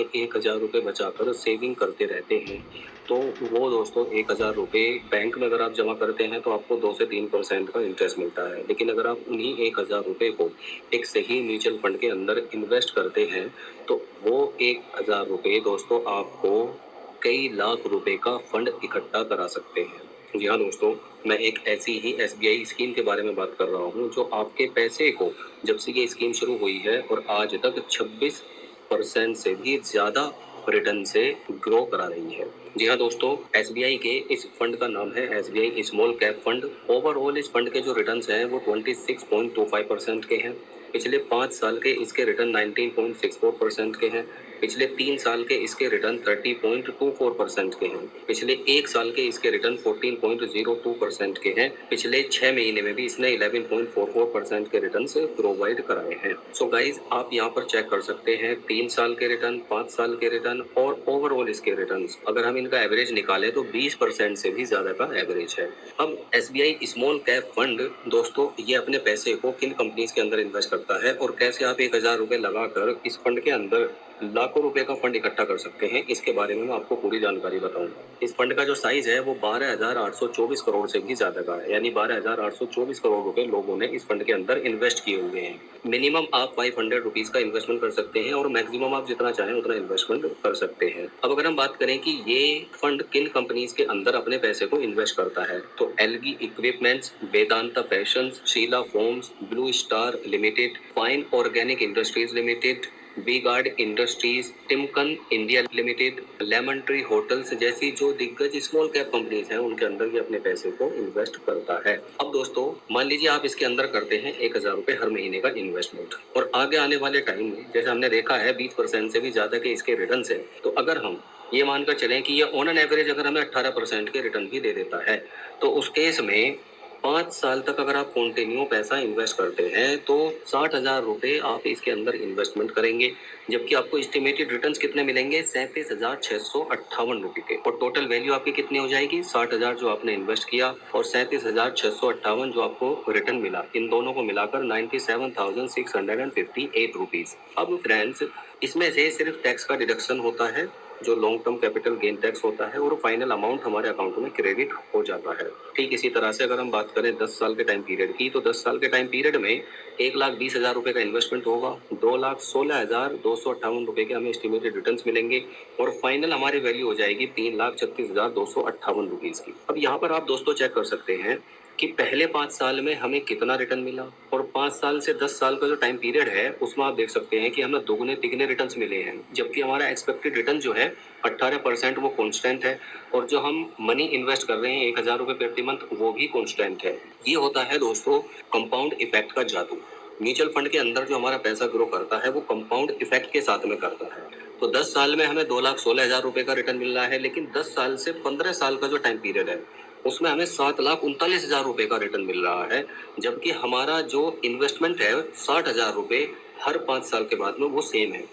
₹1000 बचाकर सेविंग करते रहते हैं, तो वो दोस्तों ₹1000 बैंक में अगर आप जमा करते हैं तो आपको 2 से 3% का इंटरेस्ट मिलता है। लेकिन अगर आप उन्हीं ₹1000 को एक सही म्यूचुअल फंड के अंदर इन्वेस्ट करते हैं, तो वो ₹1000 दोस्तों आपको कई लाख रुपए का फंड इकट्ठा करा सकते हैं। जी हाँ दोस्तों, मैं एक ऐसी ही एसबीआई स्कीम के बारे में बात कर रहा हूँ जो आपके पैसे को, जब से ये स्कीम शुरू हुई है और आज तक 26% से भी ज्यादा रिटर्न से ग्रो करा रही है। जी हाँ दोस्तों, एसबीआई के इस फंड का नाम है SBI small cap fund. Overall इस फंड के जो रिटर्न्स हैं वो 26.25% के हैं। पिछले 5 साल के इसके रिटर्न 19.64% के हैं। पिछले 3 साल के इसके रिटर्न 30.24% के हैं। पिछले 1 साल के इसके रिटर्न 14.02% के हैं। पिछले 6 महीने में भी इसने 11.44% के रिटर्न से प्रोवाइड कराए हैं। सो गाइज, आप यहाँ पर चेक कर सकते हैं 3 साल के रिटर्न, 5 साल के रिटर्न और ओवरऑल इसके रिटर्न। अगर हम इनका एवरेज निकालें तो 20% से भी ज्यादा का एवरेज है। अब एसबीआई स्मॉल कैप फंड दोस्तों, ये अपने पैसे को किन कंपनीज के अंदर इन्वेस्ट करता है और कैसे आप ₹1000 लगाकर इस फंड के अंदर लाखों रुपए का फंड इकट्ठा कर सकते हैं, इसके बारे में मैं आपको पूरी जानकारी बताऊंगा। इस फंड का जो साइज है वो 12,824 करोड़ से भी ज्यादा का है, यानी 12,824 करोड़ रुपए लोगों ने इस फंड के अंदर इन्वेस्ट किए हुए हैं। मिनिमम आप ₹500 का इन्वेस्टमेंट कर सकते हैं और मैक्सिमम आप जितना चाहें उतना इन्वेस्टमेंट कर सकते हैं। अब अगर हम बात करें कि ये फंड किन कंपनीज के अंदर अपने पैसे को इन्वेस्ट करता है, तो Elgi equipments, Vedanta fashions, Sheela foams, blue star limited, fine organic industries limited, V guard industries, Timken India limited, lemon tree hotels जैसी जो दिग्गज स्मॉल कैप कंपनीज हैं उनके अंदर ये अपने पैसे को इन्वेस्ट करता है। अब दोस्तों, मान लीजिए आप इसके अंदर करते हैं ₹1000 हर महीने का इन्वेस्टमेंट, और आगे आने वाले टाइम में जैसे हमने देखा है 20% से भी ज्यादा के इसके रिटर्न है, तो अगर हम ये मानकर चलें कि ये ऑन एन एवरेज अगर हमें 18% के रिटर्न भी दे देता है, तो उस केस में 5 साल तक अगर आप कंटिन्यू पैसा इन्वेस्ट करते हैं तो ₹60,000 आप इसके अंदर इन्वेस्टमेंट करेंगे, जबकि आपको एस्टिमेटेड रिटर्न्स कितने मिलेंगे? ₹37,658 के। और टोटल वैल्यू आपकी कितनी हो जाएगी? 60,000 जो आपने इन्वेस्ट किया और 37,658 जो आपको रिटर्न मिला, इन दोनों को मिलाकर 97,658 रुपीज। अब फ्रेंड्स, इसमें से सिर्फ टैक्स का डिडक्शन होता है, जो long term capital gain tax होता है, और फाइनल अमाउंट हमारे अकाउंट में क्रेडिट हो जाता है। ठीक इसी तरह से अगर हम बात करें 10 साल के टाइम पीरियड की, तो 10 साल के टाइम पीरियड में 1,20,000 का इन्वेस्टमेंट होगा, 2,16,258 के हमें एस्टिमेटेड रिटर्न्स मिलेंगे और फाइनल हमारी वैल्यू हो जाएगी 3,36,258 रुपीज की। अब यहाँ पर आप दोस्तों चेक कर सकते हैं कि पहले 5 साल में हमें कितना रिटर्न मिला, और 5 साल से 10 साल का जो टाइम पीरियड है उसमें आप देख सकते हैं कि हमें दोगुने तिगने रिटर्न्स मिले हैं, जबकि हमारा एक्सपेक्टेड रिटर्न जो है 18% वो कांस्टेंट है, और जो हम मनी इन्वेस्ट कर रहे हैं ₹1000 प्रति मंथ वो भी कांस्टेंट है। ये होता है दोस्तों कंपाउंड इफेक्ट का जादू। म्यूचुअल फंड के अंदर जो हमारा पैसा ग्रो करता है वो कंपाउंड इफेक्ट के साथ में करता है। तो 10 साल में हमें 2,16,000 का रिटर्न मिल रहा है, लेकिन 10 साल से 15 साल का जो टाइम पीरियड है उसमें हमें 7,39,000 का रिटर्न मिल रहा है, जबकि हमारा जो इन्वेस्टमेंट है ₹60,000 हर 5 साल के बाद में वो सेम है,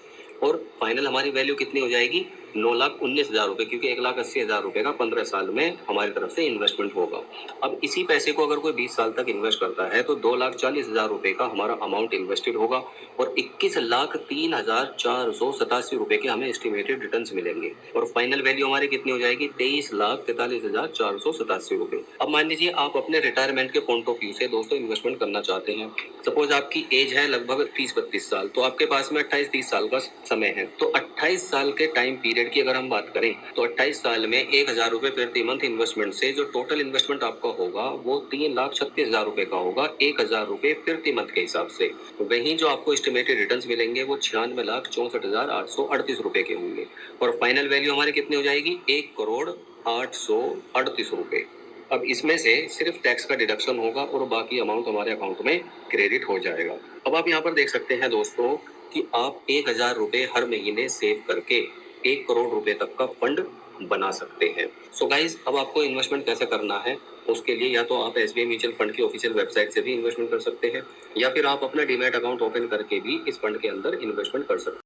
और फाइनल हमारी वैल्यू कितनी हो जाएगी? ₹9,19,000, क्योंकि ₹1,80,000 का 15 साल में हमारी तरफ से इन्वेस्टमेंट होगा। अब इसी पैसे को अगर कोई 20 साल तक इन्वेस्ट करता है तो ₹2,40,000 का हमारा अमाउंट इन्वेस्टेड होगा और ₹21,03,487 के हमें एस्टिमेटेड रिटर्न्स मिलेंगे, और फाइनल वैल्यू हमारी कितनी हो जाएगी? ₹23,43,487। अब मान लीजिए आप अपने रिटायरमेंट के पॉइंट ऑफ व्यू से दोस्तों इन्वेस्टमेंट करना चाहते हैं। सपोज आपकी एज है लगभग 30-32 साल, तो आपके पास में 28-30 साल का समय है। तो 28 साल के टाइम पीरियड की अगर हम बात करें तो 28 साल में ₹1000 प्रति मंथ इन्वेस्टमेंट से जो टोटल इन्वेस्टमेंट आपका होगा वो ₹3,36,000 का होगा, ₹1000 प्रति मंथ के हिसाब से। वहीं जो आपको एस्टिमेटेड रिटर्न्स मिलेंगे वो ₹96,64,838 के होंगे, और फाइनल वैल्यू हमारी कितनी हो जाएगी? ₹1,08,38। अब इसमें से सिर्फ टैक्स का डिडक्शन होगा और बाकी अमाउंट हमारे अकाउंट में क्रेडिट हो जाएगा। अब आप यहाँ पर देख सकते हैं दोस्तों कि आप ₹1000 हर महीने सेव करके ₹1 करोड़ तक का फंड बना सकते हैं। सो गाइज, अब आपको इन्वेस्टमेंट कैसे करना है, उसके लिए या तो आप एसबीआई म्यूचुअल फंड की ऑफिशियल वेबसाइट से भी इन्वेस्टमेंट कर सकते हैं, या फिर आप अपना डीमैट अकाउंट ओपन करके भी इस फंड के अंदर इन्वेस्टमेंट कर सकते हैं।